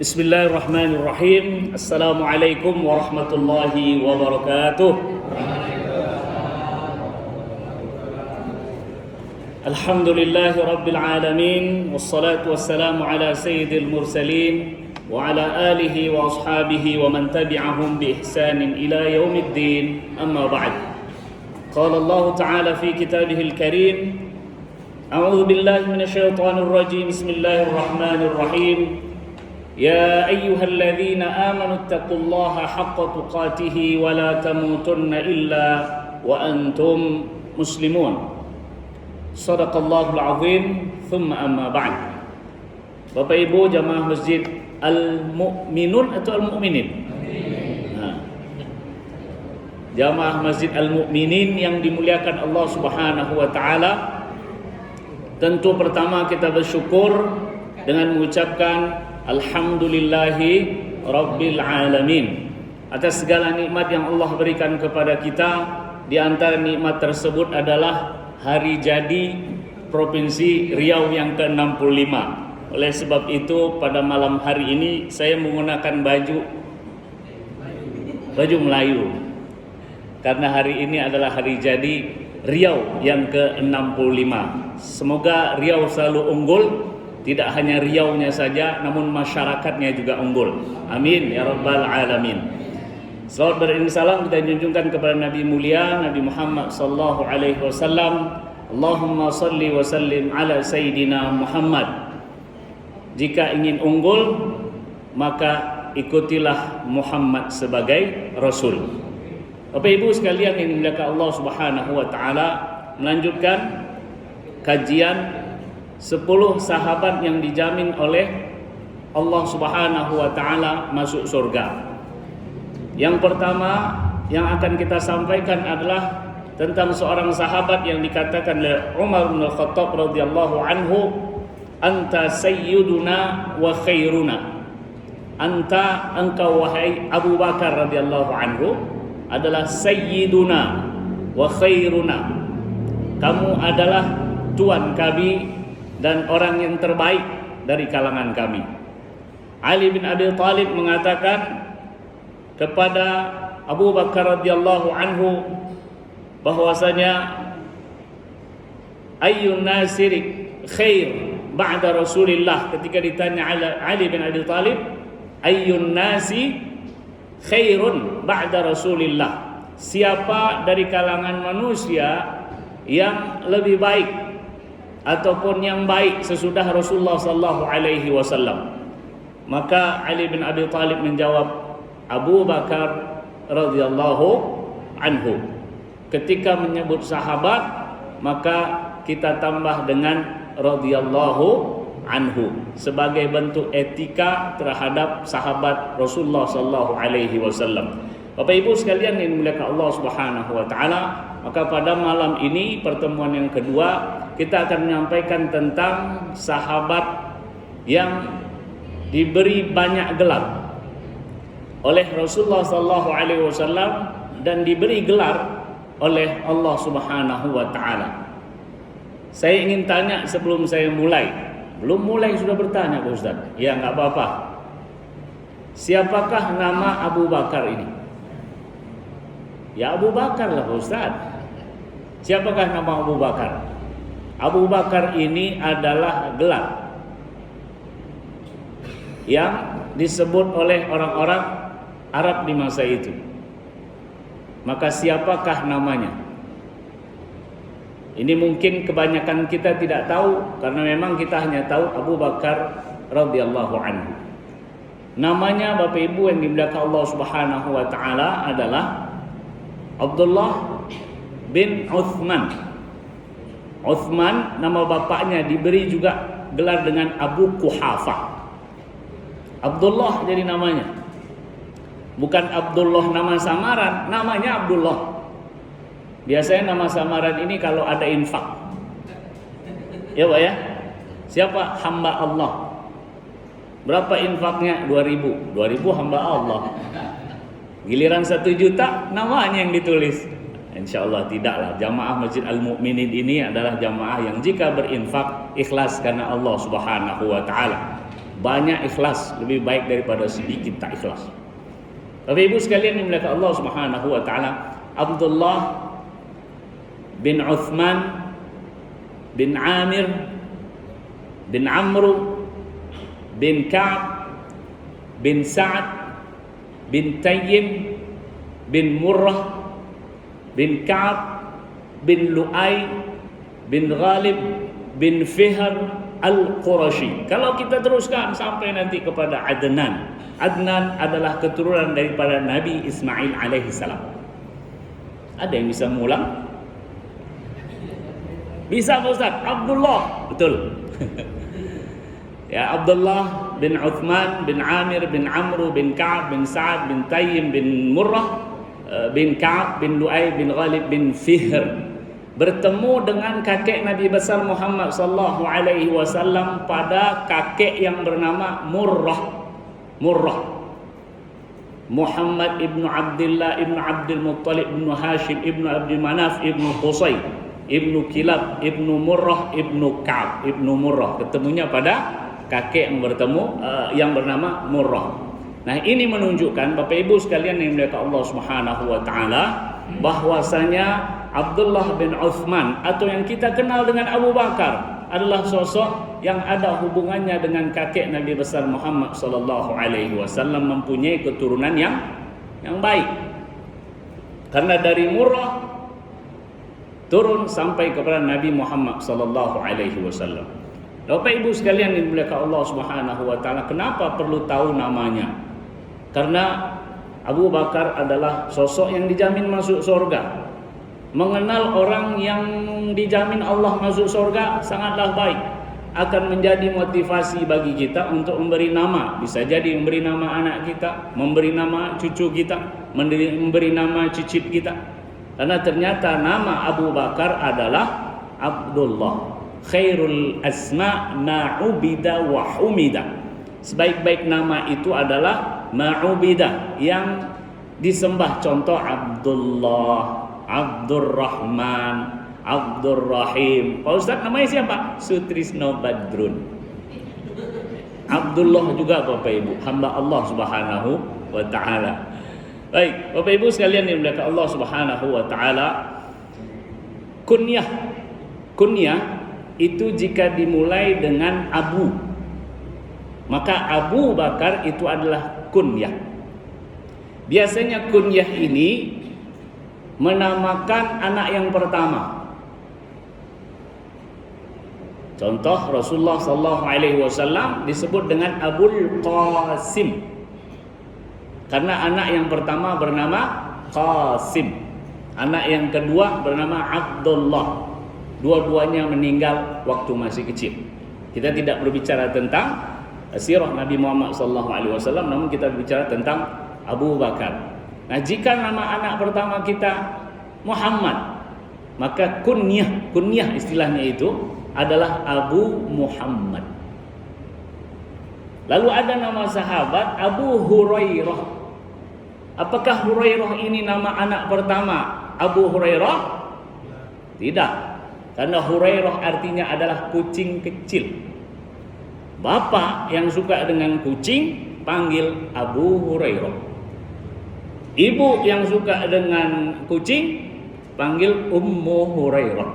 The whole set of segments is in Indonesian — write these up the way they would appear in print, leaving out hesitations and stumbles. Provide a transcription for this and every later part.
Bismillahirrahmanirrahim. Assalamualaikum warahmatullahi wabarakatuh. Alhamdulillahi rabbil alamin. Wassalatu wassalamu ala sayyidil mursalin wa ala alihi wa ashabihi wa man tabi'ahum bi ihsanin ila yaumiddin. Amma ba'd. Qala Allah Ta'ala fi kitabihil karim. A'udzu billahi minasyaitonir rajim. Bismillahirrahmanirrahim. يا أيها الذين آمنوا اتقوا الله حق تقاته ولا تموتن إلا وأنتم مسلمون صدق الله العظيم ثم أما بعد. Bapak Ibu jamaah masjid Al-Mu'minun atau Al-Mu'minin? Jamaah masjid Al-Mu'minin yang dimuliakan Allah Subhanahu wa taala. Tentu pertama kita bersyukur dengan mengucapkan Alhamdulillahi Rabbil Alamin atas segala nikmat yang Allah berikan kepada kita. Di antara nikmat tersebut adalah hari jadi Provinsi Riau yang ke-65. Oleh sebab itu pada malam hari ini saya menggunakan baju Melayu, karena hari ini adalah hari jadi Riau yang ke-65. Semoga Riau selalu unggul. Tidak hanya Riau-nya saja, namun masyarakatnya juga unggul. Amin ya rabbal alamin. Salawat beriring salam kita junjungkan kepada Nabi mulia Nabi Muhammad sallallahu alaihi wasallam. Allahumma salli wa sallim ala sayyidina Muhammad. Jika ingin unggul, maka ikutilah Muhammad sebagai rasul. Bapak Ibu sekalian yang dimuliakan Allah Subhanahu wa taala, melanjutkan kajian 10 sahabat yang dijamin oleh Allah Subhanahu wa taala masuk surga. Yang pertama yang akan kita sampaikan adalah tentang seorang sahabat yang dikatakan oleh Umar bin Khattab radhiyallahu anhu, "Anta sayyiduna wa khairuna." Anta, engkau wahai Abu Bakar radhiyallahu anhu adalah sayyiduna wa khairuna. Kamu adalah tuan kami dan orang yang terbaik dari kalangan kami. Ali bin Abi Thalib mengatakan kepada Abu Bakar radhiyallahu anhu bahwasanya ayyun nasiri khair ba'da Rasulillah. Ketika ditanya Ali bin Abi Thalib, ayyun nasi khairun ba'da Rasulillah, siapa dari kalangan manusia yang lebih baik ataupun yang baik sesudah Rasulullah sallallahu alaihi wasallam? Maka Ali bin Abi Thalib menjawab, Abu Bakar radhiyallahu anhu. Ketika menyebut sahabat, maka kita tambah dengan radhiyallahu anhu sebagai bentuk etika terhadap sahabat Rasulullah sallallahu alaihi wasallam. Bapak Ibu sekalian yang dimuliakan Allah Subhanahu wa taala, maka pada malam ini pertemuan yang kedua kita akan menyampaikan tentang sahabat yang diberi banyak gelar oleh Rasulullah sallallahu alaihi wasallam dan diberi gelar oleh Allah Subhanahu wa taala. Saya ingin tanya sebelum saya mulai. Belum mulai sudah bertanya Pak Ustaz. Ya enggak apa-apa. Siapakah nama Abu Bakar ini? Ya Abu Bakar lah Pak Ustaz. Siapakah nama Abu Bakar? Abu Bakar ini adalah gelar yang disebut oleh orang-orang Arab di masa itu. Maka siapakah namanya? Ini mungkin kebanyakan kita tidak tahu, karena memang kita hanya tahu Abu Bakar radhiyallahu anhu. Namanya Bapak Ibu yang dimuliakan Allah Subhanahu wa taala adalah Abdullah bin Uthman. Uthman nama bapaknya diberi juga gelar dengan Abu Quhafah. Abdullah jadi namanya. Bukan Abdullah nama samaran, namanya Abdullah. Biasanya nama samaran ini kalau ada infak. Ya Pak ya? Siapa? Hamba Allah. Berapa infaknya? 2.000. 2.000 hamba Allah. Giliran 1 juta namanya yang ditulis. Insyaallah tidaklah. Jamaah Masjid Al-Mu'minin ini adalah jamaah yang jika berinfak ikhlas karena Allah Subhanahu wa taala. banyak ikhlas lebih baik daripada sedikit tak ikhlas. Bapak Ibu sekalian yang dimuliakan Allah Subhanahu wa taala, Abdullah bin Uthman bin Amir bin Amr bin Ka'ab bin Sa'ad bin Tayyim bin Murrah bin Ka'ab bin Lu'ay bin Ghalib bin Fihr Al-Qurashi. Kalau kita teruskan sampai nanti kepada Adnan. Adnan adalah keturunan daripada Nabi Ismail alaihi salam. Ada yang bisa mengulang? Bisa Pak Ustaz? Abdullah. Betul. Ya, Abdullah bin Uthman bin Amir bin Amr bin Ka'ab bin Sa'ad bin Tayyim bin Murrah bin Ka'ab bin Lu'ay bin Ghalib bin Fihr bertemu dengan kakek Nabi besar Muhammad sallallahu alaihi wasallam pada kakek yang bernama Murrah. Muhammad ibnu Abdullah ibnu Abdul Muttalib ibnu Hashim ibnu Abdul Manaf ibnu Qusay ibnu Kilab ibnu Murrah ibnu Ka'ab ibnu Murrah. Ketemunya pada kakek yang bernama Murrah. Nah, ini menunjukkan Bapak Ibu sekalian yang dimuliakan Allah Subhanahu wa taala bahwasanya Abdullah bin Uthman atau yang kita kenal dengan Abu Bakar adalah sosok yang ada hubungannya dengan kakek Nabi besar Muhammad sallallahu alaihi wasallam, mempunyai keturunan yang baik. Karena dari Murrah turun sampai kepada Nabi Muhammad sallallahu alaihi wasallam. Bapak Ibu sekalian yang dimuliakan Allah Subhanahu wa taala, kenapa perlu tahu namanya? Karena Abu Bakar adalah sosok yang dijamin masuk surga. Mengenal orang yang dijamin Allah masuk surga sangatlah baik. Akan menjadi motivasi bagi kita untuk memberi nama. Bisa jadi memberi nama anak kita, memberi nama cucu kita, memberi nama cicit kita. Karena ternyata nama Abu Bakar adalah Abdullah. Khairul asma' ma'ubida wa humida. Sebaik-baik nama itu adalah ma'ubida, yang disembah. Contoh Abdullah, Abdurrahman, Abdurrahim. Pak Ustaz namanya siapa? Sutrisno Badrun. Abdullah juga Bapak Ibu, hamba Allah Subhanahu wa taala. Baik, Bapak Ibu sekalian yang dimuliakan Allah Subhanahu wa taala, kunyah itu jika dimulai dengan Abu, maka Abu Bakar itu adalah kunyah. Biasanya kunyah ini menamakan anak yang pertama. Contoh Rasulullah sallallahu alaihi wasallam disebut dengan Abul Qasim karena anak yang pertama bernama Qasim, anak yang kedua bernama Abdullah. Dua-duanya meninggal waktu masih kecil. Kita tidak berbicara tentang sirah Nabi Muhammad sallallahu alaihi wasallam, namun kita berbicara tentang Abu Bakar. Nah, jika nama anak pertama kita Muhammad, maka kunyah istilahnya itu adalah Abu Muhammad. Lalu ada nama sahabat Abu Hurairah. Apakah Hurairah ini nama anak pertama Abu Hurairah? Tidak. Karena Hurairah artinya adalah kucing kecil. Bapak yang suka dengan kucing panggil Abu Hurairah. Ibu yang suka dengan kucing panggil Ummu Hurairah.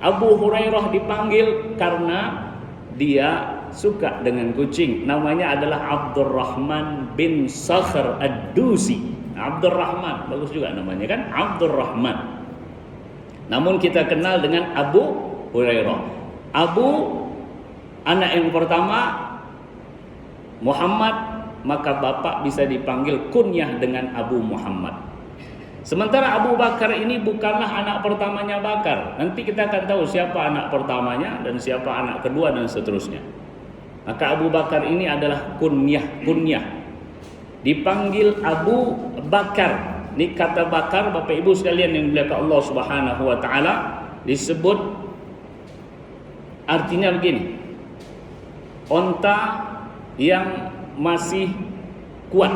Abu Hurairah dipanggil karena dia suka dengan kucing. Namanya adalah Abdurrahman bin Sakhr Ad-Dusi. Abdurrahman, bagus juga namanya kan? Abdurrahman. Namun kita kenal dengan Abu Hurairah. Abu, anak yang pertama Muhammad, maka bapak bisa dipanggil kunyah dengan Abu Muhammad. Sementara Abu Bakar ini bukanlah anak pertamanya Bakar. Nanti kita akan tahu siapa anak pertamanya dan siapa anak kedua dan seterusnya. Maka Abu Bakar ini adalah kunyah. Dipanggil Abu Bakar. Ini kata Bakar, Bapak Ibu sekalian yang dimuliakan Allah Subhanahu wa taala, disebut artinya begini. Onta yang masih kuat.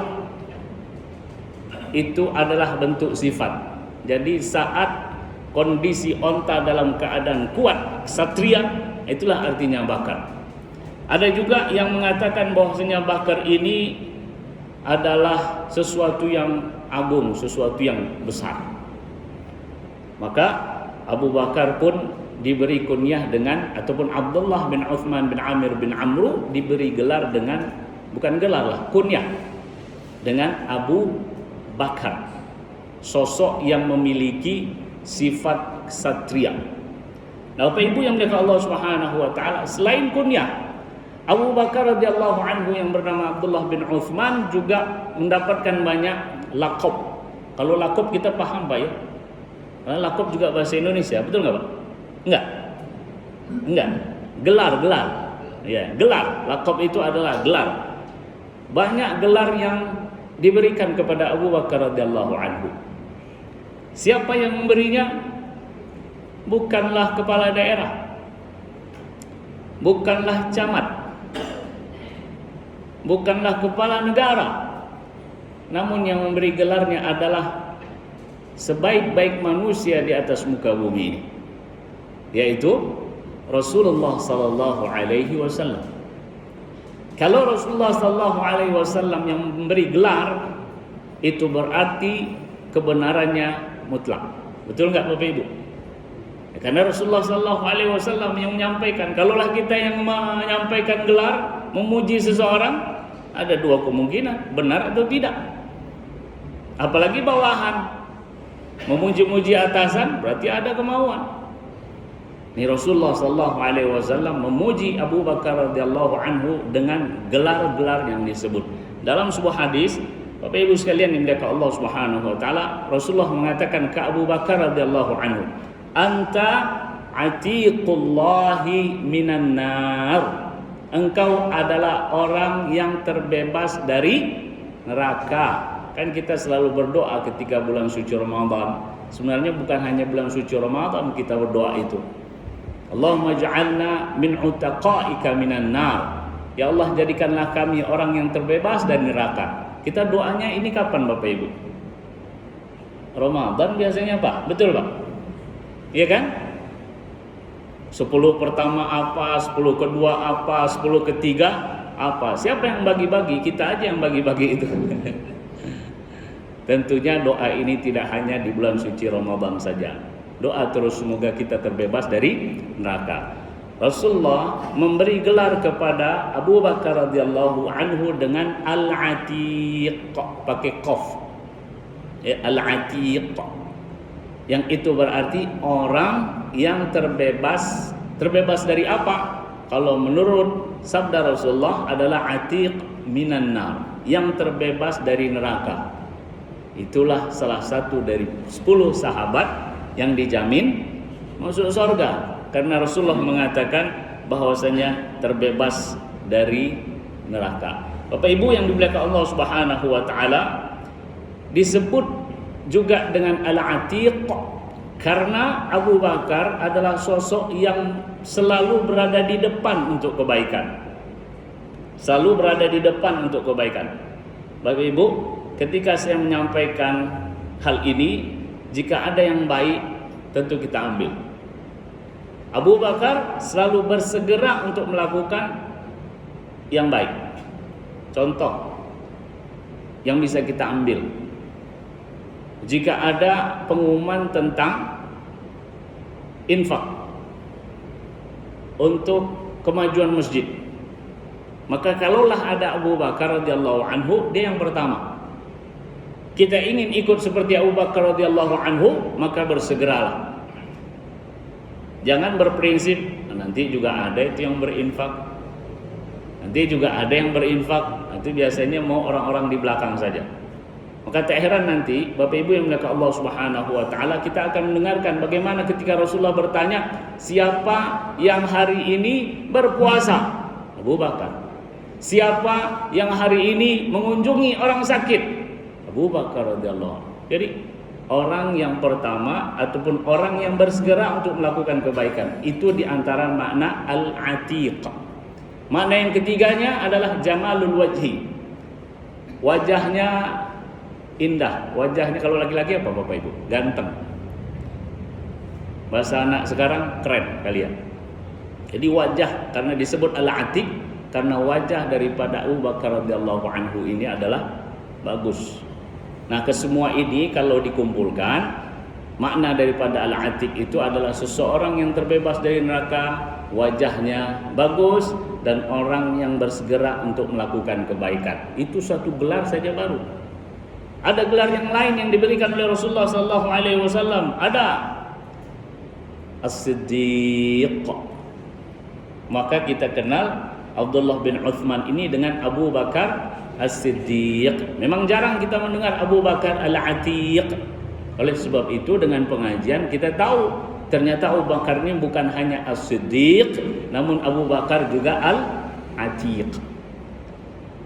Itu adalah bentuk sifat. Jadi saat kondisi onta dalam keadaan kuat, ksatria, itulah artinya Bakar. Ada juga yang mengatakan bahwasanya Bakar ini adalah sesuatu yang agung, sesuatu yang besar. Maka Abu Bakar pun diberi kunyah dengan, ataupun Abdullah bin Uthman bin Amir bin Amru diberi gelar dengan, bukan gelar lah, kunyah dengan Abu Bakar, sosok yang memiliki sifat ksatria. Nah, Bapak Ibu yang dimuliakan Allah Subhanahu wa taala, selain kunyah, Abu Bakar radhiyallahu anhu yang bernama Abdullah bin Uthman juga mendapatkan banyak lakop. Kalau lakop kita paham Pak ya. Lakop juga bahasa Indonesia, betul nggak Pak? Enggak. Gelar. Ya, gelar. Lakop itu adalah gelar. Banyak gelar yang diberikan kepada Abu Bakar radhiyallahu anhu. Siapa yang memberinya? Bukanlah kepala daerah, bukanlah camat, bukanlah kepala negara, namun yang memberi gelarnya adalah sebaik-baik manusia di atas muka bumi ini, yaitu Rasulullah sallallahu alaihi wasallam. Kalau Rasulullah sallallahu alaihi wasallam yang memberi gelar, itu berarti kebenarannya mutlak. Betul enggak Bapak Ibu? Karena Rasulullah sallallahu alaihi wasallam yang menyampaikan, kalaulah kita yang menyampaikan gelar memuji seseorang, ada dua kemungkinan, benar atau tidak. Apalagi bawahan. Memuji-muji atasan berarti ada kemauan. Ini Rasulullah sallallahu alaihi wasallam memuji Abu Bakar radhiyallahu anhu dengan gelar-gelar yang disebut. Dalam sebuah hadis, Bapak Ibu sekalian yang dimuliakan Allah Subhanahu wa taala, Rasulullah mengatakan ke Abu Bakar radhiyallahu anhu, "Anta atiqullahi minan nar." Engkau adalah orang yang terbebas dari neraka. Kan kita selalu berdoa ketika bulan suci Ramadan. Sebenarnya bukan hanya bulan suci Ramadan kita berdoa itu. Allahumma ja'alna min utaqaika minan nar. Ya Allah, jadikanlah kami orang yang terbebas dari neraka. Kita doanya ini kapan Bapak Ibu? Ramadan biasanya Pak, betul Pak? Iya kan? 10 pertama apa, 10 kedua apa, 10 ketiga apa. Siapa yang bagi-bagi? Kita aja yang bagi-bagi itu. Tentunya doa ini tidak hanya di bulan suci Ramadan saja. Doa terus semoga kita terbebas dari neraka. Rasulullah memberi gelar kepada Abu Bakar radhiyallahu anhu dengan Al-Atiq, pakai qaf. Al-Atiq. Yang itu berarti orang yang terbebas. Terbebas dari apa? Kalau menurut sabda Rasulullah adalah atiq minan nar, yang terbebas dari neraka. Itulah salah satu dari 10 sahabat yang dijamin masuk surga, karena Rasulullah mengatakan bahwasanya terbebas dari neraka. Bapak Ibu yang dimuliakan Allah Subhanahu wa taala, disebut juga dengan Al-Atiq karena Abu Bakar adalah sosok yang selalu berada di depan untuk kebaikan. Selalu berada di depan untuk kebaikan. Bapak Ibu, ketika saya menyampaikan hal ini, jika ada yang baik, tentu kita ambil. Abu Bakar selalu bersegera untuk melakukan yang baik. Contoh yang bisa kita ambil, jika ada pengumuman tentang infak untuk kemajuan masjid, maka kalaulah ada Abu Bakar radhiyallahu anhu, dia yang pertama. Kita ingin ikut seperti Abu Bakar radhiyallahu anhu, maka bersegeralah. Jangan berprinsip nanti juga ada itu yang berinfak, nanti juga ada yang berinfak, itu biasanya mau orang-orang di belakang saja. Maka tak heran nanti Bapak Ibu yang dimuliakan Allah Subhanahu wa taala, kita akan mendengarkan bagaimana ketika Rasulullah bertanya, siapa yang hari ini berpuasa? Abu Bakar. Siapa yang hari ini mengunjungi orang sakit? Abu Bakar radhiyallahu anhu. Jadi orang yang pertama ataupun orang yang bersegera untuk melakukan kebaikan, itu diantara makna al-atiq. Makna yang ketiganya adalah jamalul wajhi. Wajahnya indah. Wajahnya kalau laki-laki apa Bapak Ibu? Ganteng. Bahasa anak sekarang keren kalian. Jadi wajah, karena disebut al-atiq, karena wajah daripada Abu Bakar radhiyallahu anhu ini adalah bagus. Nah, kesemua ini kalau dikumpulkan, makna daripada al-atiq itu adalah seseorang yang terbebas dari neraka, wajahnya bagus, dan orang yang bersegera untuk melakukan kebaikan. Itu satu gelar saja baru. Ada gelar yang lain yang diberikan oleh Rasulullah sallallahu alaihi wasallam. Ada As-Siddiq. Maka kita kenal Abdullah bin Uthman ini dengan Abu Bakar As-Siddiq. Memang jarang kita mendengar Abu Bakar Al-Atiq. Oleh sebab itu dengan pengajian kita tahu ternyata Abu Bakar ini bukan hanya As-Siddiq, namun Abu Bakar juga Al-Atiq.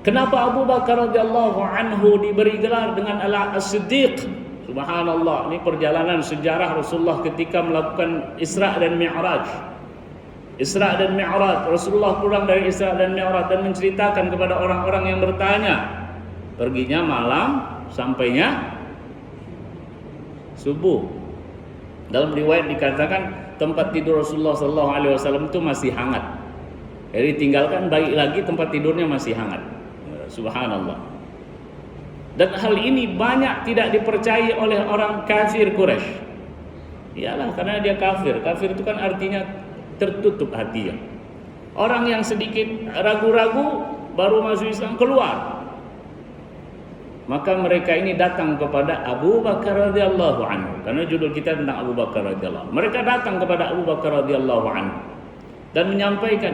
Kenapa Abu Bakar radhiyallahu anhu diberi gelar dengan As-Siddiq? Subhanallah, ini perjalanan sejarah Rasulullah ketika melakukan Isra dan Mi'raj. Isra dan Mi'raj, Rasulullah pulang dari Isra dan Mi'raj dan menceritakan kepada orang-orang yang bertanya. Perginya malam, sampainya subuh. Dalam riwayat dikatakan tempat tidur Rasulullah SAW itu masih hangat. Jadi tinggalkan balik lagi tempat tidurnya masih hangat. Subhanallah. Dan hal ini banyak tidak dipercayai oleh orang kafir Quraisy. Iyalah karena dia kafir. Kafir itu kan artinya tertutup hatinya. Orang yang sedikit ragu-ragu baru masuk Islam keluar. Maka mereka ini datang kepada Abu Bakar radhiyallahu anhu. Karena judul kita tentang Abu Bakar radhiyallahu anhu. Mereka datang kepada Abu Bakar radhiyallahu anhu dan menyampaikan,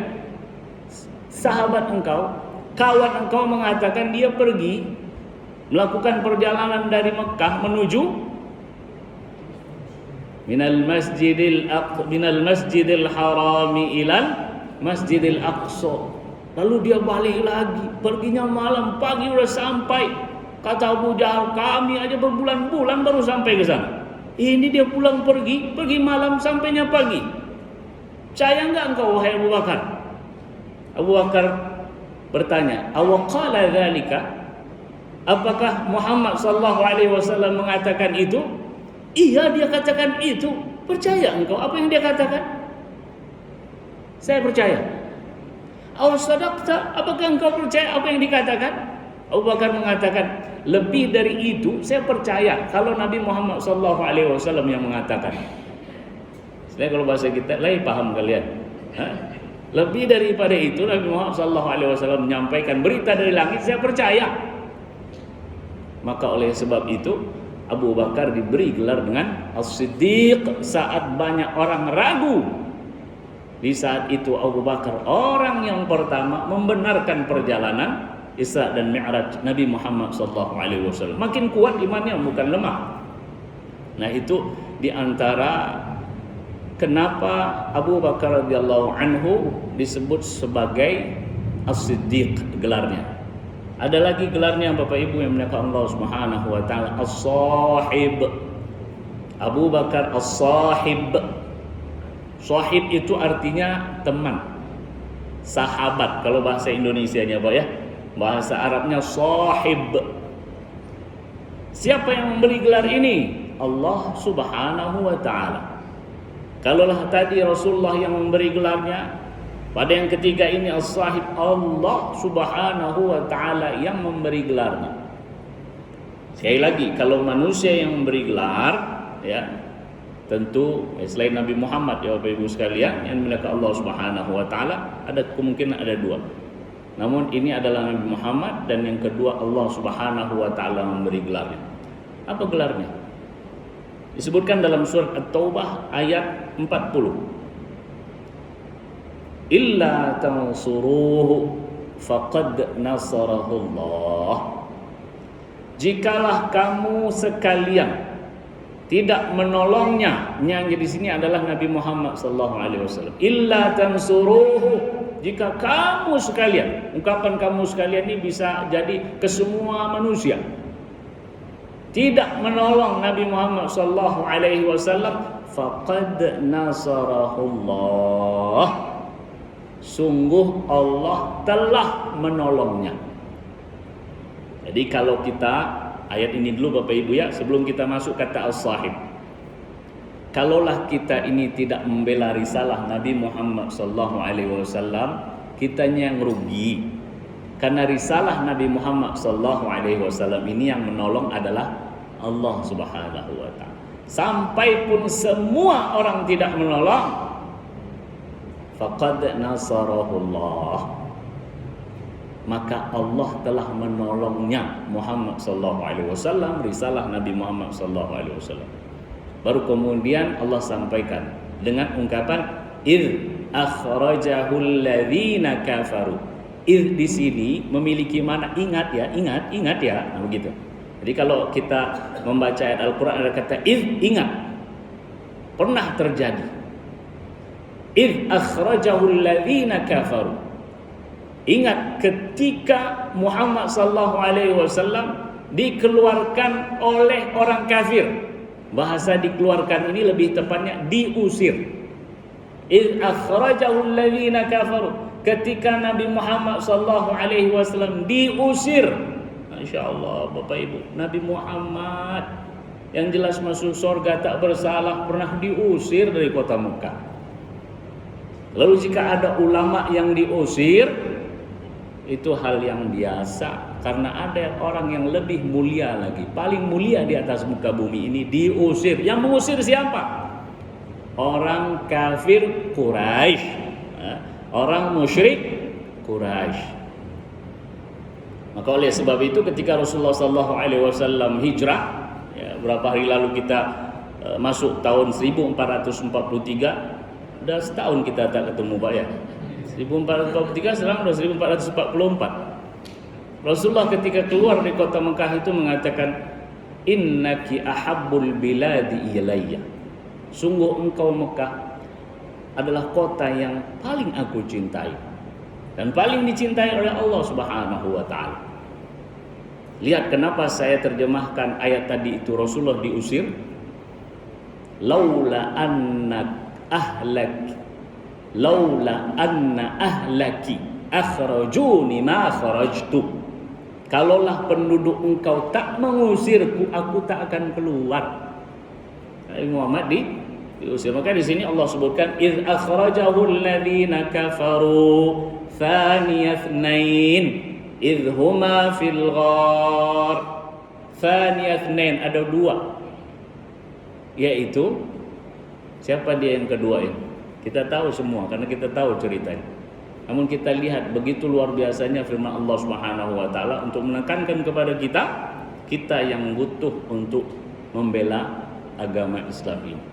sahabat engkau, kawan engkau mengatakan dia pergi melakukan perjalanan dari Mekah menuju minal masjidil harami ilal masjidil aqsa. Lalu dia balik lagi, perginya malam, pagi udah sampai. Kata Abu Jahal, kami aja berbulan-bulan baru sampai ke sana. Ini dia pulang pergi malam sampainya pagi. Percaya enggak engkau wahai Abu Bakar? Abu Bakar bertanya, awaqala dzalika? Apakah Muhammad sallallahu alaihi wasallam mengatakan itu? Iya, dia katakan itu. Percaya engkau apa yang dia katakan? Saya percaya. Aw sadaqta? Apakah engkau percaya apa yang dikatakan? Abu Bakar mengatakan, lebih dari itu saya percaya kalau Nabi Muhammad sallallahu alaihi wasallam yang mengatakan. Saya kalau bahasa kita lain paham kalian. Lebih daripada itu Nabi Muhammad sallallahu alaihi wasallam menyampaikan berita dari langit, saya percaya. Maka oleh sebab itu Abu Bakar diberi gelar dengan As-Siddiq saat banyak orang ragu. Di saat itu Abu Bakar orang yang pertama membenarkan perjalanan Isra dan Mi'raj Nabi Muhammad sallallahu alaihi wasallam. Makin kuat imannya, bukan lemah. Nah, itu di antara kenapa Abu Bakar radhiyallahu anhu disebut sebagai As-Siddiq gelarnya. Ada lagi gelarnya Bapak Ibu yang menyembah Allah Subhanahu wa taala, As-Sahib. Abu Bakar As-Sahib. Sahib itu artinya teman, sahabat kalau bahasa Indonesianya Pak ya. Bahasa Arabnya sahib. Siapa yang memberi gelar ini? Allah Subhanahu wa taala. Kalaulah tadi Rasulullah yang memberi gelarnya, pada yang ketiga ini as-sahib, Allah Subhanahu wa taala yang memberi gelarnya. Sekali lagi, kalau manusia yang memberi gelar, ya tentu selain Nabi Muhammad ya Bapak Ibu sekalian yang dimuliakan Allah Subhanahu wa taala, ada kemungkinan ada dua. Namun ini adalah Nabi Muhammad, dan yang kedua Allah Subhanahu wa taala memberi gelarnya. Apa gelarnya? Disebutkan dalam surat At-Taubah ayat 40. Illa tansuruhu faqad nasarahullah. Jikalah kamu sekalian tidak menolongnya, yang di sini adalah Nabi Muhammad sallallahu alaihi wasallam. Illa tansuruhu, jika kamu sekalian, ungkapan kamu sekalian ini bisa jadi ke semua manusia, tidak menolong Nabi Muhammad sallallahu alaihi wasallam, faqad nasarahullah, sungguh Allah telah menolongnya. Jadi kalau kita ayat ini dulu Bapak Ibu ya, sebelum kita masuk kata as-sahib. Kalaulah kita ini tidak membela risalah Nabi Muhammad sallallahu alaihi wasallam, kitanya yang rugi. Karena risalah Nabi Muhammad SAW ini yang menolong adalah Allah Subhanahu wa Ta'ala. Sampai pun semua orang tidak menolong, faqad nasarahullah, maka Allah telah menolongnya Muhammad SAW, risalah Nabi Muhammad SAW. Baru kemudian Allah sampaikan dengan ungkapan id akhrajahul ladzina kafaru. Id di sini memiliki makna ingat ya, ingat ya, nah, begitu. Jadi kalau kita membaca ayat Al-Quran ada kata id, ingat, pernah terjadi. Id akhrajahul ladzina kafaru. Ingat ketika Muhammad SAW dikeluarkan oleh orang kafir. Bahasa dikeluarkan ini lebih tepatnya diusir. Id akhrajahul ladzina kafaru. Ketika Nabi Muhammad SAW diusir. Masya Allah Bapak Ibu, Nabi Muhammad yang jelas masuk surga tak bersalah pernah diusir dari kota Mekah. Lalu jika ada ulama yang diusir, itu hal yang biasa. Karena ada orang yang lebih mulia lagi, paling mulia di atas muka bumi ini diusir. Yang mengusir siapa? Orang kafir Quraisy, orang musyrik Quraisy. Maka oleh sebab itu ketika Rasulullah SAW hijrah, ya, berapa hari lalu kita masuk tahun 1443, udah setahun kita tak ketemu Pak ya. 1443 sekarang udah 1444. Rasulullah ketika keluar dari kota Mekah itu mengatakan, innaki ahabbul biladi ilayya. Sungguh engkau Mekah adalah kota yang paling aku cintai dan paling dicintai oleh Allah Subhanahu wa Ta'ala. Lihat kenapa saya terjemahkan ayat tadi itu Rasulullah diusir. Laula anna ahlaki akhrajuni ma kharajtu. Kalaulah penduduk engkau tak mengusirku, aku tak akan keluar. Muhammad diusir. Maka di sini Allah sebutkan iz akhrajahul ladzina kafaru thaniyatnain iz huma fil ghar. Thaniyatnain ada dua, yaitu siapa dia yang kedua ini? Kita tahu semua karena kita tahu ceritanya. Namun kita lihat begitu luar biasanya firman Allah Subhanahu wa Ta'ala untuk menekankan kepada kita yang butuh untuk membela agama Islam ini.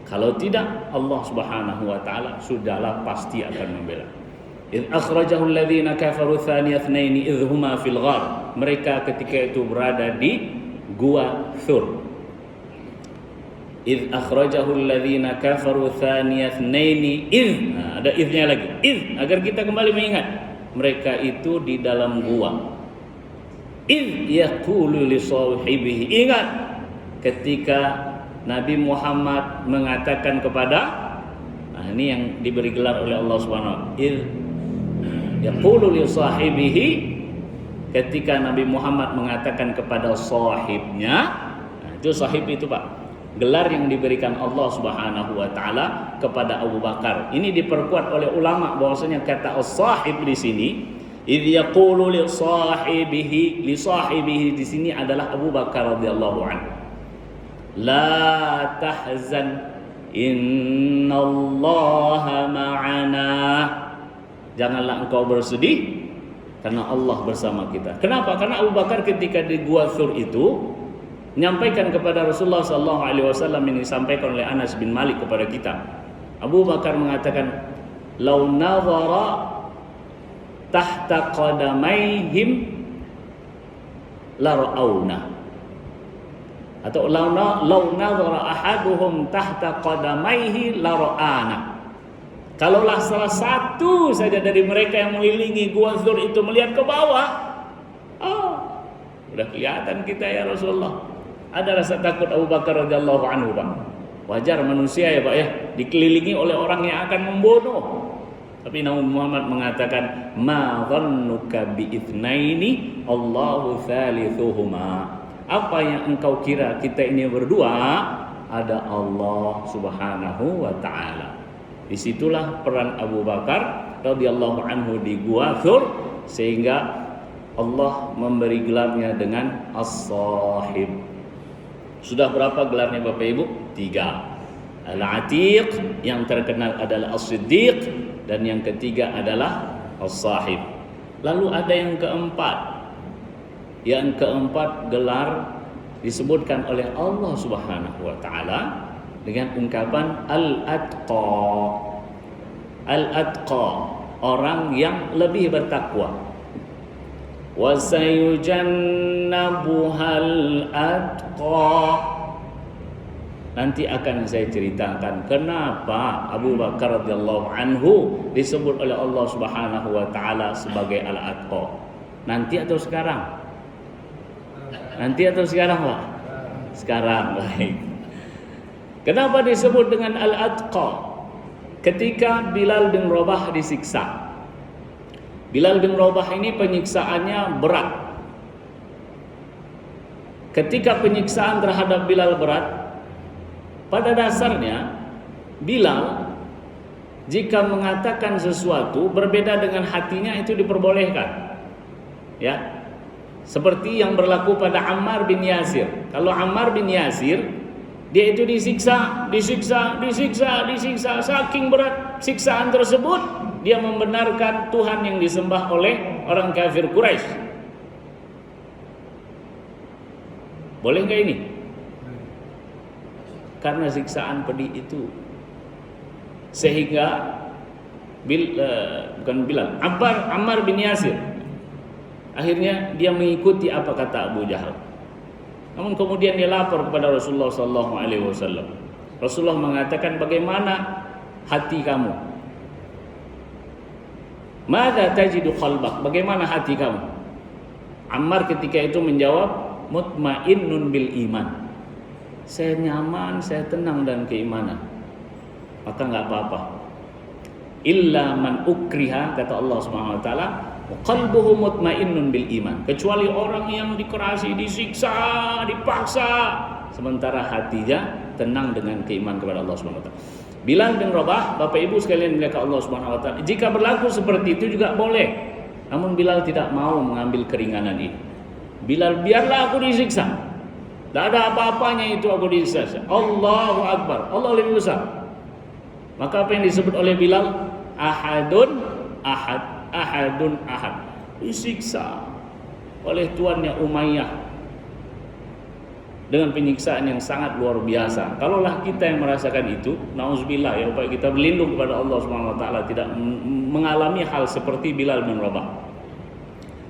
Kalau tidak, Allah Subhanahu wa Ta'ala sudahlah pasti akan membela. Idh akhrajahul ladzina kafaru thaniyatnaini idh huma fil ghar. Mereka ketika itu berada di gua Thur. Idh akhrajahul ladzina kafaru thaniyatnaini idh. Nah, ada idhnya lagi. Idh agar kita kembali mengingat mereka itu di dalam gua. Idh yaqulu li sahibihi. Ingat ketika Nabi Muhammad mengatakan kepada, nah ini yang diberi gelar oleh Allah Subhanahu wa Ta'ala, yaqulu li sahibihi, ketika Nabi Muhammad mengatakan kepada sahibnya. Nah, itu sahib itu Pak, gelar yang diberikan Allah Subhanahu wa Ta'ala kepada Abu Bakar. Ini diperkuat oleh ulama bahwasanya kata as-sahib di sini, idh yaqulu li sahibihi di sini adalah Abu Bakar radhiyallahu anhu. La tahzan innallaha ma'ana. Janganlah engkau bersedih karena Allah bersama kita. Kenapa? Karena Abu Bakar ketika di Gua Thur itu menyampaikan kepada Rasulullah SAW, ini disampaikan oleh Anas bin Malik kepada kita. Abu Bakar mengatakan, "Lau nazara tahta qadamaihim la ra'auna." Atau lau nazara ahaduhum tahta qadamaihi la ra'ana. Kalaulah salah satu saja dari mereka yang mengelilingi Gua Thur itu melihat ke bawah, udah kelihatan kita ya Rasulullah. Ada rasa takut Abu Bakar radhiyallahu anhu, Pak. Wajar manusia ya, Pak ya, dikelilingi oleh orang yang akan membunuh. Tapi Nabi Muhammad mengatakan, "Ma dhannuka bi itsnaini Allahu thalithuhuma." Apa yang engkau kira kita ini berdua? Ada Allah Subhanahu wa Ta'ala. Disitulah peran Abu Bakar radhiyallahu anhu di Gua Thur, sehingga Allah memberi gelarnya dengan As-Sahib. Sudah berapa gelarnya Bapak Ibu? 3. Al-Atiq, yang terkenal adalah As-Siddiq, dan yang ketiga adalah As-Sahib. Lalu ada yang keempat. Yang keempat gelar disebutkan oleh Allah Subhanahu wa taala dengan ungkapan Al-Atqa. Al-Atqa, orang yang lebih bertakwa. Wa sayujannabuhal atqa. Nanti akan saya ceritakan kenapa Abu Bakar radhiyallahu anhu disebut oleh Allah Subhanahu wa taala sebagai Al-Atqa. Nanti atau sekarang? Nanti atau sekarang, Pak? Sekarang, baik. Kenapa disebut dengan Al-Atqa? Ketika Bilal bin Rabah disiksa. Bilal bin Rabah ini penyiksaannya berat. Ketika penyiksaan terhadap Bilal berat, pada dasarnya Bilal jika mengatakan sesuatu berbeda dengan hatinya itu diperbolehkan. Ya. Seperti yang berlaku pada Ammar bin Yasir. Kalau Ammar bin Yasir, dia itu disiksa. Saking berat siksaan tersebut, dia membenarkan Tuhan yang disembah oleh orang kafir Quraisy. Boleh nggak ini? Karena siksaan pedih itu, sehingga Ammar bin Yasir akhirnya dia mengikuti apa kata Abu Jahal. Namun kemudian dia lapor kepada Rasulullah SAW. Rasulullah mengatakan, bagaimana hati kamu? Madza tajidu qalbak? Bagaimana hati kamu? Ammar ketika itu menjawab, mutmainnun bil iman. Saya nyaman, saya tenang dalam keimanan. Maka enggak apa-apa. Illa man ukriha, kata Allah Subhanahu wa taala, qalbuhu mutmainnun bil iman. Kecuali orang yang dikerasi, disiksa, dipaksa, sementara hatinya tenang dengan keimanan kepada Allah Subhanahu wa taala. Bilal bin Rabah, Bapak Ibu sekalian dimuliakan Allah Subhanahu wa taala, jika berlaku seperti itu juga boleh. Namun Bilal tidak mau mengambil keringanan ini. Bilal, biarlah aku disiksa. Tidak ada apa-apanya itu aku disiksa. Allahu Akbar, Allah lebih besar. Maka apa yang disebut oleh Bilal? Ahadun ahad. Ahadun ahad, disiksa oleh tuannya Umayyah dengan penyiksaan yang sangat luar biasa. Kalaulah kita yang merasakan itu, nauzubillah, ya upaya kita berlindung kepada Allah Subhanahu wa taala tidak mengalami hal seperti Bilal bin Rabah.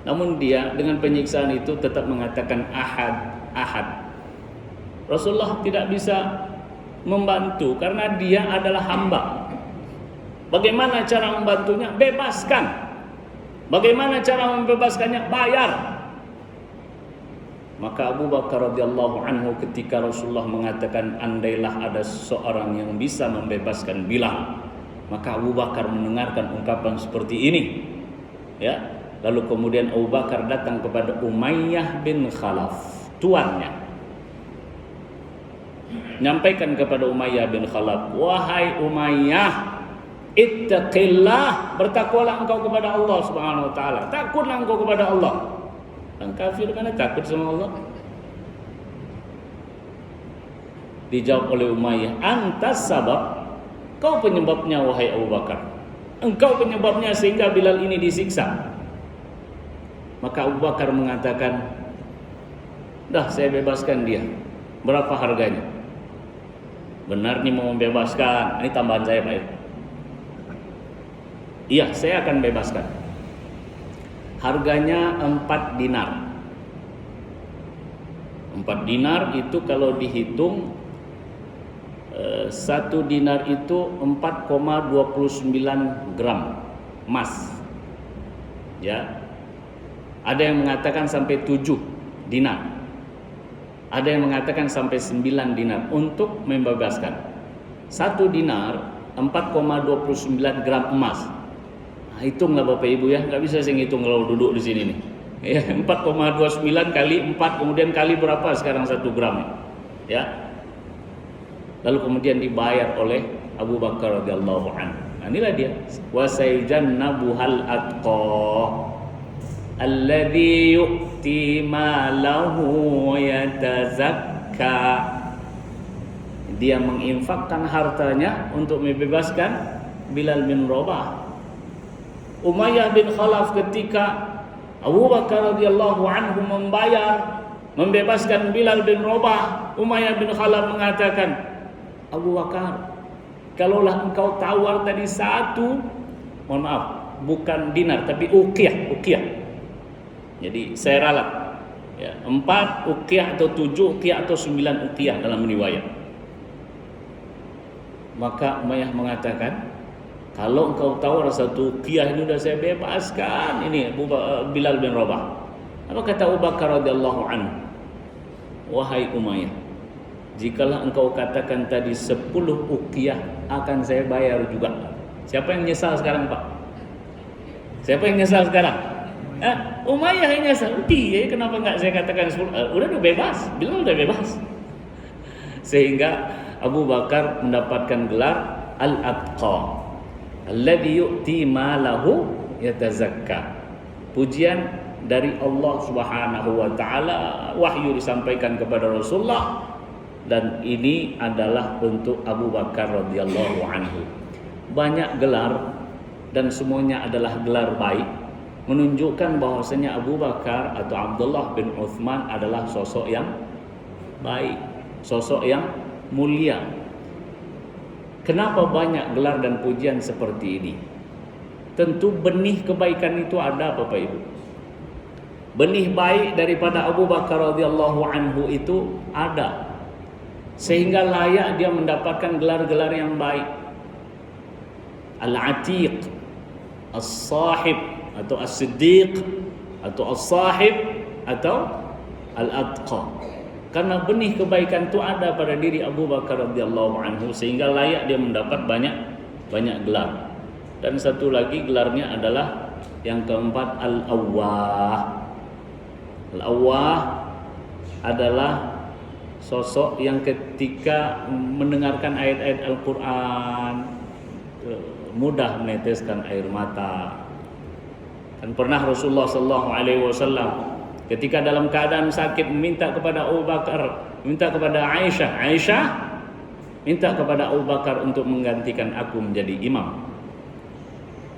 Namun dia dengan penyiksaan itu tetap mengatakan ahad, ahad. Rasulullah tidak bisa membantu karena dia adalah hamba. Bagaimana cara membantunya? Bebaskan. Bagaimana cara membebaskannya? Bayar. Maka Abu Bakar radhiyallahu anhu ketika Rasulullah mengatakan andailah ada seseorang yang bisa membebaskan Bilal, maka Abu Bakar mendengarkan ungkapan seperti ini. Ya. Lalu kemudian Abu Bakar datang kepada Umayyah bin Khalaf, tuannya. Nyampaikan kepada Umayyah bin Khalaf, wahai Umayyah, ittaqillah, bertakwalah engkau kepada Allah Subhanahu wa taala. Takutlah engkau kepada Allah. Orang kafir kan takut sama Allah. Dijawab oleh Umayyah, antas sabab, kau penyebabnya wahai Abu Bakar. Engkau penyebabnya sehingga Bilal ini disiksa. Maka Abu Bakar mengatakan, dah saya bebaskan dia. Berapa harganya? Benar nih mau membebaskan. Ini tambahan saya Pak ya. Iya, saya akan bebaskan. Harganya 4 dinar. 4 dinar itu kalau dihitung 1 dinar itu 4,29 gram emas. Ya. Ada yang mengatakan sampai 7 dinar. Ada yang mengatakan sampai 9 dinar untuk membebaskan. 1 dinar 4,29 gram emas. Hitunglah Bapak Ibu ya, nggak bisa saya ngitung kalau duduk di sini nih. Ya, 4,29 kali 4 kemudian kali berapa sekarang 1 gram ya. Lalu kemudian dibayar oleh Abu Bakar radhiyallahu anhu. Nah, inilah dia. Wa sayjannabuhal atqa alladhi yu'ti malahu yatazakka. Dia menginfakkan hartanya untuk membebaskan Bilal bin Rabah. Umayyah bin Khalaf ketika Abu Bakar radhiyallahu anhu membebaskan Bilal bin Rabah, Umayyah bin Khalaf mengatakan, Abu Bakar, kalaulah engkau tawar tadi satu, mohon maaf, bukan dinar tapi uqiyah. Jadi saya ralat, ya, 4 uqiyah atau 7 uqiyah atau 9 uqiyah dalam riwayat. Maka Umayyah mengatakan, kalau engkau tawar satu uqiyah ini sudah saya bebaskan ini Bilal bin Rabah. Apa kata Abu Bakar radhiyallahu anhu? Wahai Umayyah, jikalau engkau katakan tadi 10 uqiyah akan saya bayar juga. Siapa yang nyesal sekarang, Pak? Siapa yang nyesal sekarang? Umayyah yang nyesal. Dia kenapa enggak saya katakan 10? Udah bebas, Bilal udah bebas. Sehingga Abu Bakar mendapatkan gelar Al-Atqa, alladhi yu'ti malahu yatazakka. Pujian dari Allah Subhanahu wa taala, wahyu disampaikan kepada Rasulullah, dan ini adalah untuk Abu Bakar radhiyallahu anhu. Banyak gelar dan semuanya adalah gelar baik, menunjukkan bahwasanya Abu Bakar atau Abdullah bin Uthman adalah sosok yang baik, sosok yang mulia. Kenapa banyak gelar dan pujian seperti ini? Tentu benih kebaikan itu ada, Bapak Ibu. Benih baik daripada Abu Bakar radhiyallahu anhu itu ada, sehingga layak dia mendapatkan gelar-gelar yang baik. Al-Atiq, As-Sahib atau As-Siddiq atau As-Sahib atau Al-Atqa. Karena benih kebaikan itu ada pada diri Abu Bakar radhiyallahu anhu, sehingga layak dia mendapat banyak gelar. Dan satu lagi gelarnya adalah yang keempat, Al-Awwah. Al-Awwah adalah sosok yang ketika mendengarkan ayat-ayat Al-Quran mudah meneteskan air mata. Dan pernah Rasulullah SAW ketika dalam keadaan sakit meminta kepada Abu Bakar, minta kepada Aisyah, minta kepada Abu Bakar untuk menggantikan aku menjadi imam.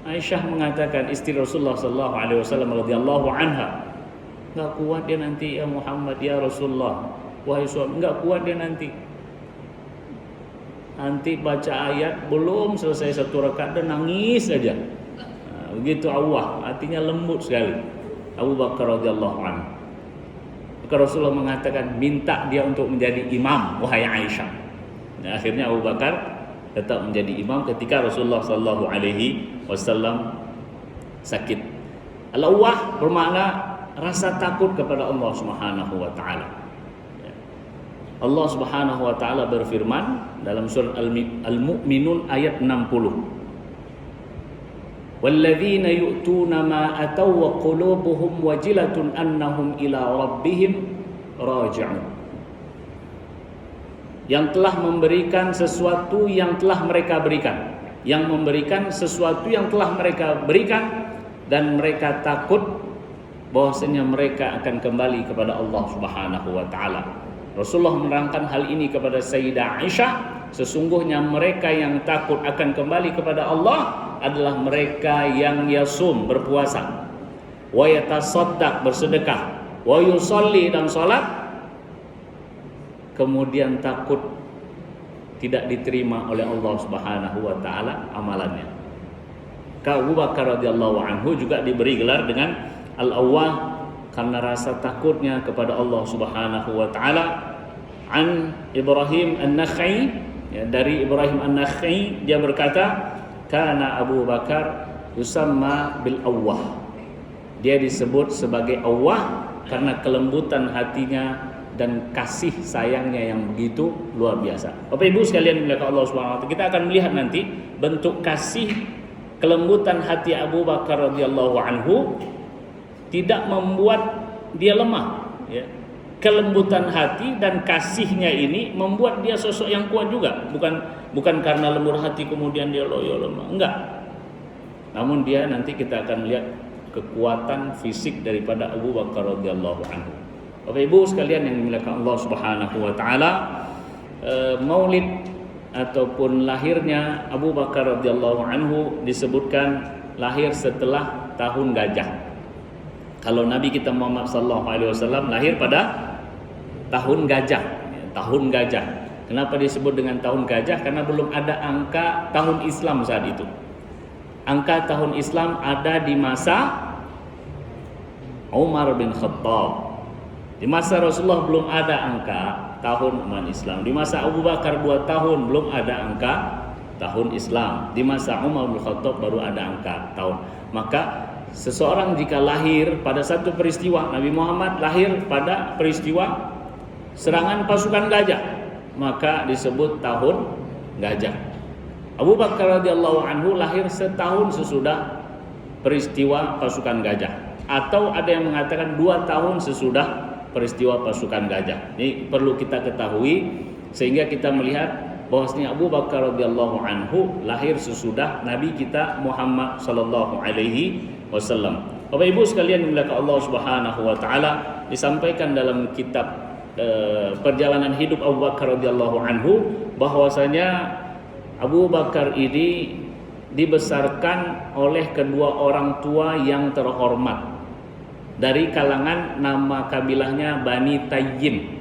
Aisyah mengatakan, istri Rasulullah SAW radhiyallahu anha, enggak kuat dia nanti ya Muhammad, ya Rasulullah, wahai suami, enggak kuat dia nanti baca ayat belum selesai satu rakaat dan nangis saja. Begitu Allah, hatinya lembut sekali Abu Bakar radhiyallahu anhu. Maka Rasulullah mengatakan, minta dia untuk menjadi imam, wahai Aisyah. Dan akhirnya Abu Bakar tetap menjadi imam ketika Rasulullah sallallahu alaihi wasallam sakit. Al-Awwah bermakna rasa takut kepada Allah Subhanahu wa taala. Allah Subhanahu wa taala berfirman dalam surat Al-Mu'minun ayat 60. وَالَّذِينَ يُؤْتُونَ مَا أَتَوْا وَقُلُوبُهُمْ وَجِلَةٌ أَنَّهُمْ إِلَى رَبِّهِمْ رَاجِعُونَ. Yang telah memberikan sesuatu yang telah mereka berikan, yang memberikan sesuatu yang telah mereka berikan, dan mereka takut bahwasanya mereka akan kembali kepada Allah Subhanahu wa taala. Rasulullah menerangkan hal ini kepada Sayyidah Aisyah, sesungguhnya mereka yang takut akan kembali kepada Allah adalah mereka yang yasum, berpuasa, wa yatasaddaq, bersedekah, wa yusalli, dan salat, kemudian takut tidak diterima oleh Allah Subhanahu wa taala amalannya. Abu Bakar radhiyallahu anhu juga diberi gelar dengan Al-Awwah karena rasa takutnya kepada Allah Subhanahu wa taala. An Ibrahim An-Nakhai, ya, dari Ibrahim An-Nakhai, dia berkata, kana Abu Bakar yusamma bil Awwah. Dia disebut sebagai Awwah karena kelembutan hatinya dan kasih sayangnya yang begitu luar biasa. Bapak Ibu sekalian dimuliakan Allah Subhanahu wa taala, kita akan melihat nanti bentuk kasih kelembutan hati Abu Bakar radhiyallahu anhu tidak membuat dia lemah, ya. kelembutan hati dan kasihnya ini membuat dia sosok yang kuat juga. Bukan karena lembut hati kemudian dia loyo lemah, enggak. Namun dia nanti kita akan lihat kekuatan fisik daripada Abu Bakar radhiyallahu anhu. Bapak Ibu sekalian yang dimuliakan Allah Subhanahu wa taala, maulid ataupun lahirnya Abu Bakar radhiyallahu anhu disebutkan lahir setelah tahun gajah. Kalau Nabi kita Muhammad sallallahu alaihi wasallam lahir pada tahun gajah, tahun gajah. Kenapa disebut dengan tahun gajah? Karena belum ada angka tahun Islam saat itu. Angka tahun Islam ada di masa Umar bin Khattab. Di masa Rasulullah belum ada angka tahun umat Islam. Di masa Abu Bakar 2 tahun belum ada angka tahun Islam. Di masa Umar bin Khattab baru ada angka tahun. Maka seseorang jika lahir pada satu peristiwa, Nabi Muhammad lahir pada peristiwa serangan pasukan gajah, maka disebut tahun gajah. Abu Bakar radhiyallahu anhu lahir setahun sesudah peristiwa pasukan gajah, atau ada yang mengatakan 2 tahun sesudah peristiwa pasukan gajah. Ini perlu kita ketahui sehingga kita melihat bahwasanya Abu Bakar radhiyallahu anhu lahir sesudah Nabi kita Muhammad sallallahu alaihi wasallam. Bapak Ibu sekalian dimuliakan Allah Subhanahu wa taala, disampaikan dalam kitab perjalanan hidup Abu Bakar radhiyallahu anhu bahwasanya Abu Bakar ini dibesarkan oleh kedua orang tua yang terhormat dari kalangan nama kabilahnya Bani Tayyim.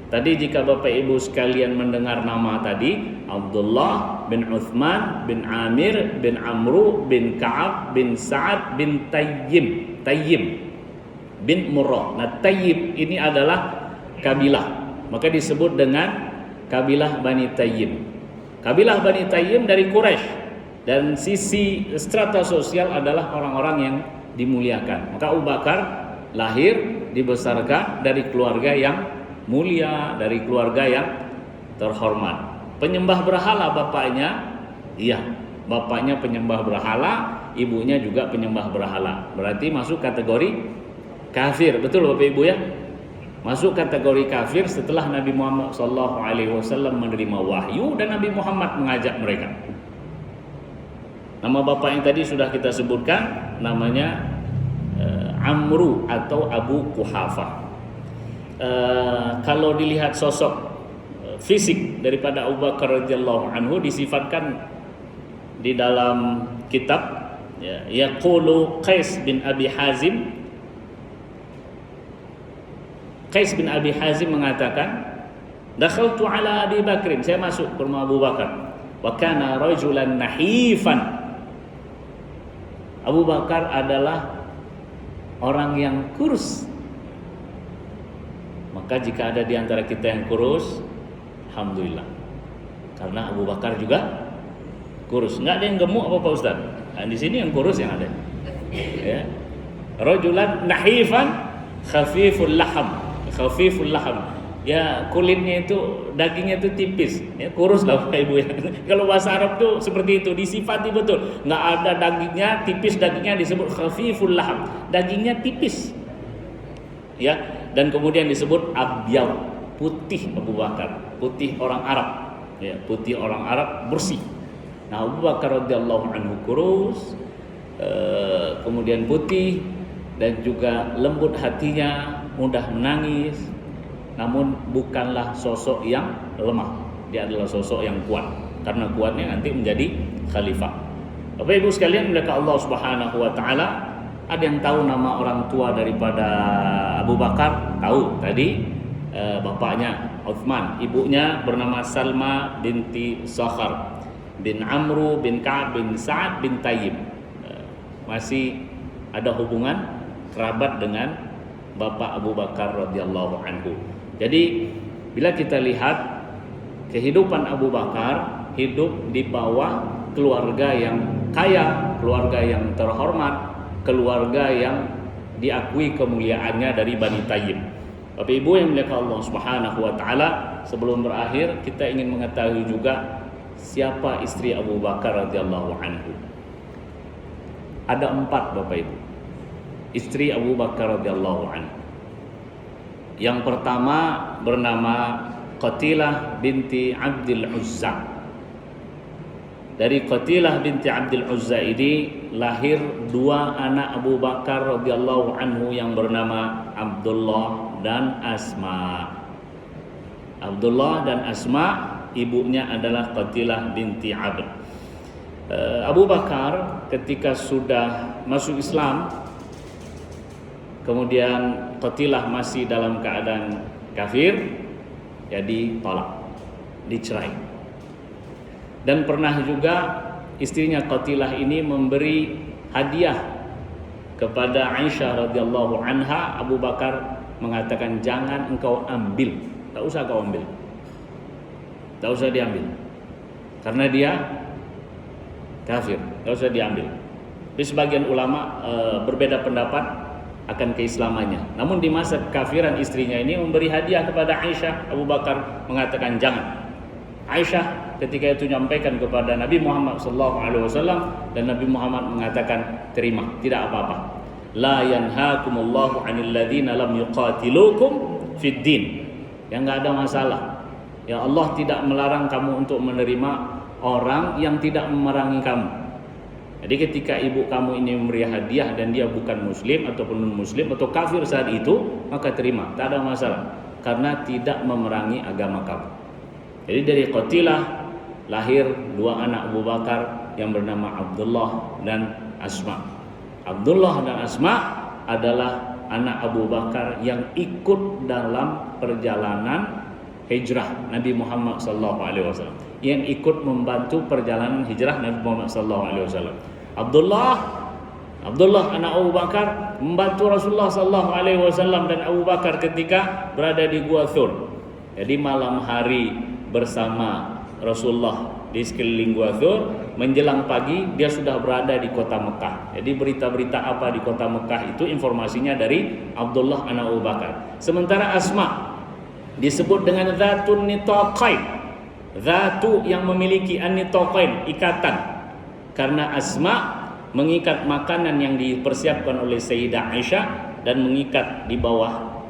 Tadi jika Bapak Ibu sekalian mendengar nama tadi, Abdullah bin Uthman bin Amir bin Amru bin Ka'ab bin Sa'ad bin Tayyim, Tayyim bin Murrah. Nah, Tayyim ini adalah kabilah, maka disebut dengan kabilah Bani Tayyim. Kabilah Bani Tayyim dari Quraisy, dan sisi strata sosial adalah orang-orang yang dimuliakan. Maka Abu Bakar lahir dibesarkan dari keluarga yang mulia, dari keluarga yang terhormat. Penyembah berhala bapaknya, iya, bapaknya penyembah berhala, ibunya juga penyembah berhala. Berarti masuk kategori kafir, betul Bapak Ibu ya? Masuk kategori kafir setelah Nabi Muhammad SAW menerima wahyu dan Nabi Muhammad mengajak mereka. Nama bapak yang tadi sudah kita sebutkan, namanya Amru atau Abu Quhafah. Kalau dilihat sosok fisik daripada Abu Bakar radhiyallahu anhu disifatkan di dalam kitab yaqulu Qais bin Abi Hazim. Qais bin Abi Hazim mengatakan, dakhaltu ala Abi Bakrin, saya masuk ke rumah Abu Bakar, wa kana rajulan nahifan. Abu Bakar adalah orang yang kurus. Maka jika ada di antara kita yang kurus, alhamdulillah. Karena Abu Bakar juga kurus. Enggak ada yang gemuk apa Pak Ustaz? Nah, di sini yang kurus yang ada. Ya. Rajulan nahifan khafiful laham. Khafiful laham. Ya, kulitnya itu, dagingnya itu tipis, ya, kurus lah Bapak Ibu ya. Kalau bahasa Arab tuh seperti itu, disifati betul. Nggak ada dagingnya tipis, dagingnya disebut khafiful laham, dagingnya tipis, ya. Dan kemudian disebut abyad, putih Abu Bakar, putih orang Arab, ya, putih orang Arab bersih. Nah, Abu Bakar radhiyallahu anhu kurus, kemudian putih dan juga lembut hatinya, mudah menangis. Namun bukanlah sosok yang lemah, dia adalah sosok yang kuat, karena kuatnya nanti menjadi khalifah. Bapak Ibu sekalian dimuliakan Allah Subhanahu wa taala, ada yang tahu nama orang tua daripada Abu Bakar? Tahu tadi, bapaknya Uthman, ibunya bernama Salma binti Sakhar bin Amru bin Ka'ab bin Sa'ad bin Tayyib. Masih ada hubungan kerabat dengan bapak Abu Bakar radhiyallahu anhu. Jadi bila kita lihat kehidupan Abu Bakar, hidup di bawah keluarga yang kaya, keluarga yang terhormat, keluarga yang diakui kemuliaannya dari Bani Tayyib. Bapak Ibu yang dimuliakan Allah Subhanahu wa taala, sebelum berakhir kita ingin mengetahui juga siapa istri Abu Bakar radhiyallahu anhu. Ada 4 Bapak Ibu istri Abu Bakar radhiyallahu anhu. Yang pertama bernama Qatilah binti Abdul Uzza. Dari Qatilah binti Abdul Uzza ini lahir dua anak Abu Bakar radhiyallahu anhu yang bernama Abdullah dan Asma. Abdullah dan Asma, ibunya adalah Qatilah binti Abd. Abu Bakar ketika sudah masuk Islam, kemudian Qatilah masih dalam keadaan kafir, jadi tolak, dicerai. Dan pernah juga istrinya Qatilah ini memberi hadiah kepada Aisyah radhiyallahu anha. Abu Bakar mengatakan, jangan engkau ambil, tak usah kau ambil, tak usah diambil, karena dia kafir, tak usah diambil. Di sebagian ulama berbeda pendapat akan keislamannya. Namun di masa kekafiran istrinya ini memberi hadiah kepada Aisyah. Abu Bakar mengatakan jangan. Aisyah ketika itu menyampaikan kepada Nabi Muhammad SAW, dan Nabi Muhammad mengatakan terima, tidak apa-apa. La yanhaakumullahu 'anil ladzina lam yuqatilukum fid din. Yang enggak ada masalah. Ya Allah tidak melarang kamu untuk menerima orang yang tidak memerangi kamu. Jadi ketika ibu kamu ini memberi hadiah dan dia bukan muslim ataupun non muslim atau kafir saat itu, maka terima, tak ada masalah, karena tidak memerangi agama kamu. Jadi dari Qatilah lahir dua anak Abu Bakar yang bernama Abdullah dan Asma. Abdullah dan Asma adalah anak Abu Bakar yang ikut dalam perjalanan hijrah Nabi Muhammad SAW, yang ikut membantu perjalanan hijrah Nabi Muhammad SAW. Abdullah anak Abu Bakar membantu Rasulullah SAW dan Abu Bakar ketika berada di Gua Thur. Jadi malam hari bersama Rasulullah di sekeliling Gua Thur, menjelang pagi dia sudah berada di kota Mekah. Jadi berita-berita apa di kota Mekah itu informasinya dari Abdullah anak Abu Bakar. Sementara Asma disebut dengan Zatun Nitaqain, Zatu yang memiliki an-nitaqain, ikatan, karena Asma mengikat makanan yang dipersiapkan oleh Sayyidah Aisyah dan mengikat di bawah,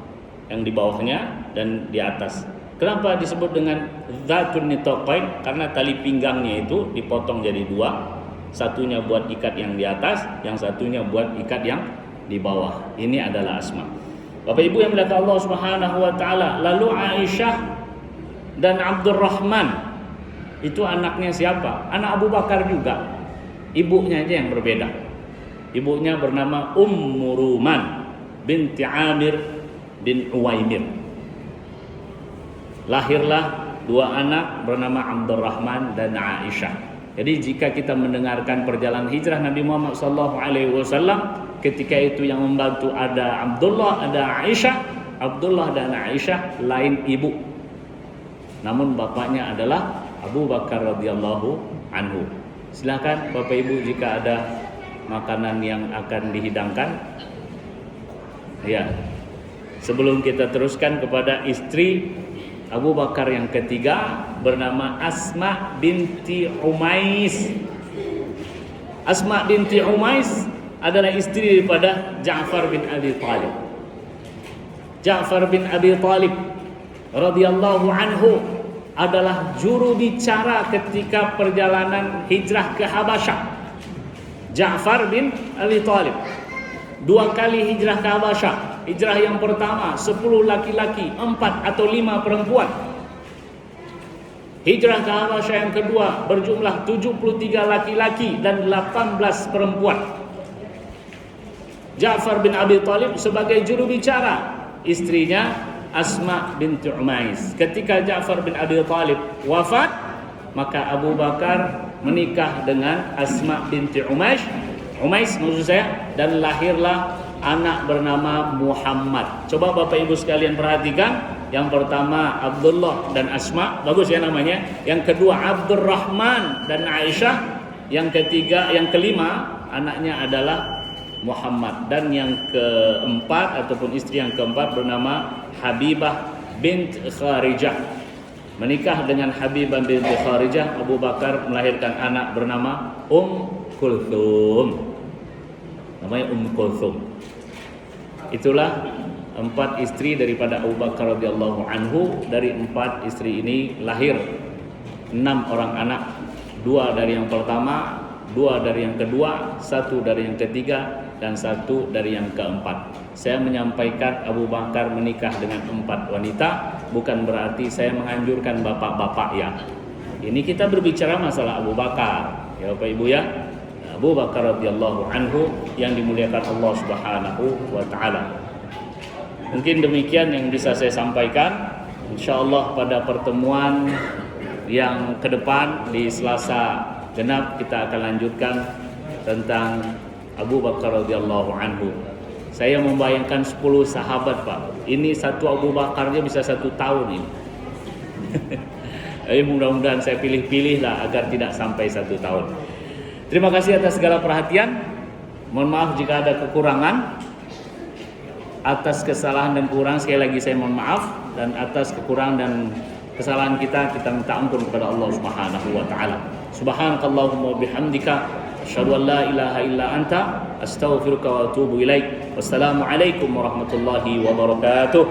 yang di bawahnya dan di atas. Kenapa disebut dengan Zatun Nitaqain? Karena tali pinggangnya itu dipotong jadi dua, satunya buat ikat yang di atas, yang satunya buat ikat yang di bawah. Ini adalah Asma. Bapak Ibu yang dimuliakan Allah Subhanahu wa taala, lalu Aisyah dan Abdurrahman itu anaknya siapa? Anak Abu Bakar juga. Ibunya aja yang berbeda. Ibunya bernama Ummu Ruman binti Amir bin Uwaimir. Lahirlah dua anak bernama Abdurrahman dan Aisyah. Jadi jika kita mendengarkan perjalanan hijrah Nabi Muhammad SAW, ketika itu yang membantu ada Abdullah, ada Aisyah. Abdullah dan Aisyah lain ibu, namun bapaknya adalah Abu Bakar radhiyallahu anhu. Silakan Bapak Ibu jika ada makanan yang akan dihidangkan. Ya. Sebelum kita teruskan kepada istri Abu Bakar yang ketiga bernama Asma binti Umais. Asma binti Umais adalah istri daripada Ja'far bin Abi Talib. Ja'far bin Abi Talib radhiyallahu anhu adalah juru bicara ketika perjalanan hijrah ke Habasyah. Ja'far bin Abi Talib dua kali hijrah ke Habasyah. Hijrah yang pertama 10 laki-laki, 4 atau 5 perempuan. Hijrah ke Habasyah yang kedua berjumlah 73 laki-laki dan 18 perempuan. Ja'far bin Abi Talib sebagai juru bicara, istrinya Asma binti Umais. Ketika Ja'far bin Abi Talib wafat, maka Abu Bakar menikah dengan Asma binti Umais maksud saya, dan lahirlah anak bernama Muhammad. Coba Bapak Ibu sekalian perhatikan. Yang pertama Abdullah dan Asma, bagus ya namanya. Yang kedua Abdurrahman dan Aisyah. Yang ketiga, yang kelima anaknya adalah Muhammad. Dan yang keempat ataupun istri yang keempat bernama Habibah bint Kharijah. Menikah dengan Habibah bint Kharijah, Abu Bakar melahirkan anak bernama Kulthum. Namanya Kulthum. Itulah 4 istri daripada Abu Bakar radhiyallahu anhu. Dari 4 istri ini lahir 6 orang anak, 2 dari yang pertama, 2 dari yang kedua, 1 dari yang ketiga, dan 1 dari yang keempat. Saya menyampaikan Abu Bakar menikah dengan 4 wanita, bukan berarti saya menganjurkan bapak-bapak ya. Ini kita berbicara masalah Abu Bakar, ya Bapak Ibu ya. Abu Bakar radhiyallahu anhu yang dimuliakan Allah Subhanahu wa taala. Mungkin demikian yang bisa saya sampaikan. Insyaallah pada pertemuan yang ke depan di Selasa genap kita akan lanjutkan tentang Abu Bakar radhiyallahu anhu. Saya membayangkan 10 sahabat, Pak. Ini satu Abu Bakarnya bisa 1 tahun ini. Mudah-mudahan saya pilih-pilih lah agar tidak sampai 1 tahun. Terima kasih atas segala perhatian. Mohon maaf jika ada kekurangan. Atas kesalahan dan kekurangan sekali lagi saya mohon maaf, dan atas kekurangan dan kesalahan kita minta ampun kepada Allah Subhanahu wa taala. Subhanakallahumma bihamdika asyhadu an la ilaha illa anta astaghfiruka wa atubu ilaik. Wassalamu alaikum warahmatullahi wabarakatuh.